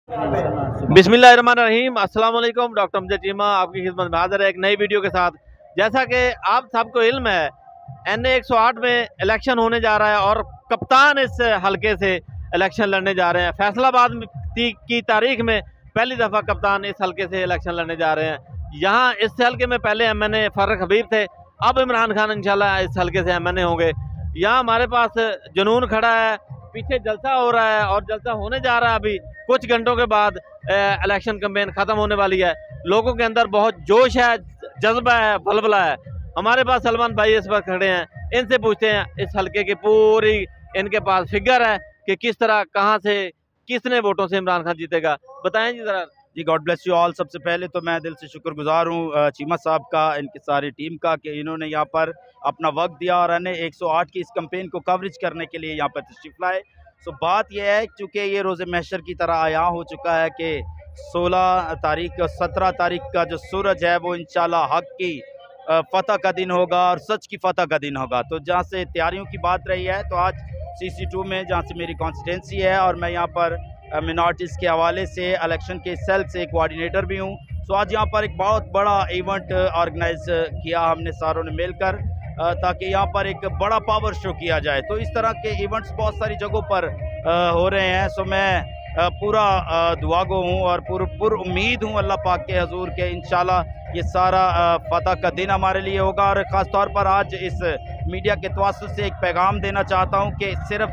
बिस्मिल्लाहिर्रहमानिर्रहीम, अस्सलाम वालेकुम। डॉक्टर अमजद चीमा आपकी खिदमत में हाजिर है एक नई वीडियो के साथ। जैसा कि आप सबको इल्म है, NA 108 में इलेक्शन होने जा रहा है और कप्तान इस हलके से इलेक्शन लड़ने जा रहे हैं। फैसलाबाद की तारीख में पहली दफ़ा कप्तान इस हलके से इलेक्शन लड़ने जा रहे हैं। यहाँ इस हलके में पहले MNA फारूक हबीब थे, अब इमरान खान इंशाल्लाह इस हलके से MNA होंगे। यहाँ हमारे पास जुनून खड़ा है, पीछे जलसा हो रहा है और जलसा होने जा रहा है। अभी कुछ घंटों के बाद इलेक्शन कैंपेन खत्म होने वाली है। लोगों के अंदर बहुत जोश है, जज्बा है, बलबला है। हमारे पास सलमान भाई इस वक्त खड़े हैं, इनसे पूछते हैं इस हलके की पूरी इनके पास फिगर है कि किस तरह, कहां से, किसने वोटों से इमरान खान जीतेगा। बताएं जी जरा। जी, गॉड ब्लेस यू ऑल। सबसे पहले तो मैं दिल से शुक्रगुजार हूँ चीमा साहब का, इनकी सारी टीम का, कि इन्होंने यहाँ पर अपना वक्त दिया और NA 108 की इस कैंपेन को कवरेज करने के लिए यहाँ पर तशरीफ लाए। सो बात यह है, चूँकि ये रोज़े महशर की तरह आया हो चुका है कि 16 तारीख और 17 तारीख का जो सूरज है वो इंशाल्लाह हक की फ़तह का दिन होगा और सच की फ़तह का दिन होगा। तो जहाँ से तैयारियों की बात रही है, तो आज CC2 में, जहाँ से मेरी कॉन्स्टिटेंसी है और मैं यहाँ पर मिनॉरिटीज़ के हवाले से इलेक्शन के सेल से कोऑर्डिनेटर भी हूँ। सो आज यहाँ पर एक बहुत बड़ा इवेंट ऑर्गेनाइज किया हमने सारों ने मिलकर, ताकि यहाँ पर एक बड़ा पावर शो किया जाए। तो इस तरह के इवेंट्स बहुत सारी जगहों पर हो रहे हैं। सो मैं पूरा दुआगो हूँ और पुर उम्मीद हूँ अल्लाह पाक के हजूर के इंशाल्लाह ये सारा फतह का दिन हमारे लिए होगा। और ख़ास तौर पर आज इस मीडिया के तवस्सुत से एक पैगाम देना चाहता हूँ कि सिर्फ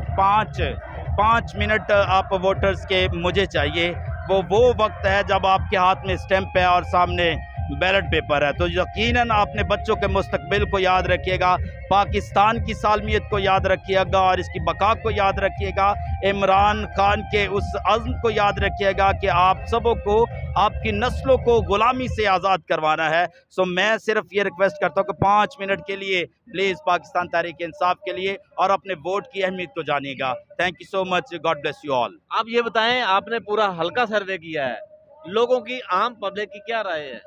5 मिनट आप वोटर्स के मुझे चाहिए। वो वक्त है जब आपके हाथ में स्टैंप है और सामने बैलेट पेपर है। तो यकीनन अपने बच्चों के मुस्तकबिल को याद रखिएगा, पाकिस्तान की सालमियत को याद रखिएगा और इसकी बका को याद रखिएगा, इमरान खान के उस अज़्म को याद रखिएगा कि आप सबों को, आपकी नस्लों को गुलामी से आज़ाद करवाना है। सो मैं सिर्फ ये रिक्वेस्ट करता हूँ कि 5 मिनट के लिए प्लीज़ पाकिस्तान तहरीक इंसाफ के लिए और अपने वोट की अहमियत को जानिएगा। Thank you so much, God bless you all. आप ये बताएं, आपने पूरा हल्का सर्वे किया है, लोगों की, आम पब्लिक की क्या राय है?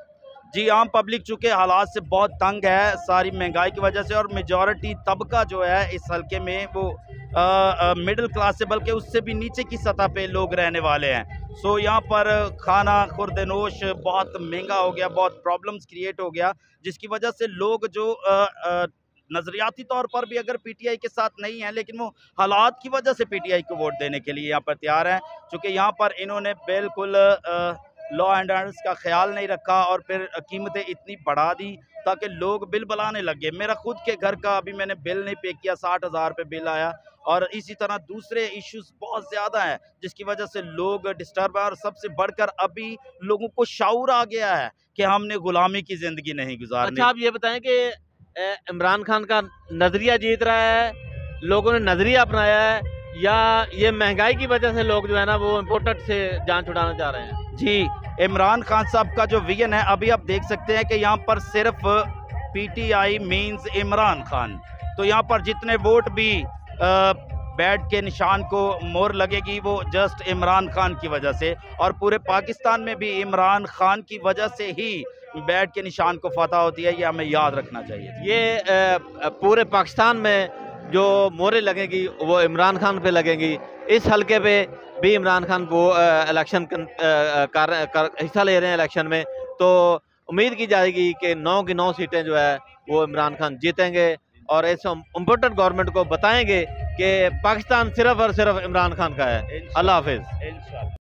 जी, आम पब्लिक चूँकि हालात से बहुत तंग है सारी महंगाई की वजह से, और मेजॉरिटी तबका जो है इस हल्के में वो मिडिल क्लास से, बल्कि उससे भी नीचे की सतह पे लोग रहने वाले हैं। सो यहाँ पर खाना खुर्दनोश बहुत महंगा हो गया, बहुत प्रॉब्लम्स क्रिएट हो गया, जिसकी वजह से लोग जो नज़रियाती तौर पर भी अगर PTI के साथ नहीं है, लेकिन वो हालात की वजह से PTI को वोट देने के लिए यहाँ पर तैयार हैं। चूँकि यहाँ पर इन्होंने बिल्कुल लॉ एंड ऑर्डर्स का ख्याल नहीं रखा और फिर कीमतें इतनी बढ़ा दी ताकि लोग बिल बनाने लगे। मेरा खुद के घर का अभी मैंने बिल नहीं पे किया, 60,000 रुपये बिल आया। और इसी तरह दूसरे इश्यूज बहुत ज़्यादा हैं जिसकी वजह से लोग डिस्टर्ब है। और सबसे बढ़कर अभी लोगों को शऊर आ गया है कि हमने गुलामी की ज़िंदगी नहीं गुजारनी। अच्छा, आप ये बताएं कि इमरान खान का नज़रिया जीत रहा है, लोगों ने नज़रिया अपनाया है, या ये महंगाई की वजह से लोग जो है ना वो इम्पोर्टेड से जान छुड़ाना चाह रहे हैं? जी, इमरान खान साहब का जो विजन है, अभी आप देख सकते हैं कि यहाँ पर सिर्फ PTI मीन्स इमरान खान। तो यहाँ पर जितने वोट भी बैट के निशान को मोहर लगेगी वो जस्ट इमरान खान की वजह से, और पूरे पाकिस्तान में भी इमरान खान की वजह से ही बैट के निशान को फतह होती है। ये हमें याद रखना चाहिए। ये पूरे पाकिस्तान में जो मोहरें लगेंगी वो इमरान खान पे लगेंगी। इस हलके पे भी इमरान खान वो इलेक्शन हिस्सा ले रहे हैं इलेक्शन में, तो उम्मीद की जाएगी कि 9 की 9 सीटें जो है वो इमरान खान जीतेंगे और इस इम्पोर्टेंट गवर्नमेंट को बताएंगे कि पाकिस्तान सिर्फ और सिर्फ इमरान खान का है। अल्लाह हाफिज़।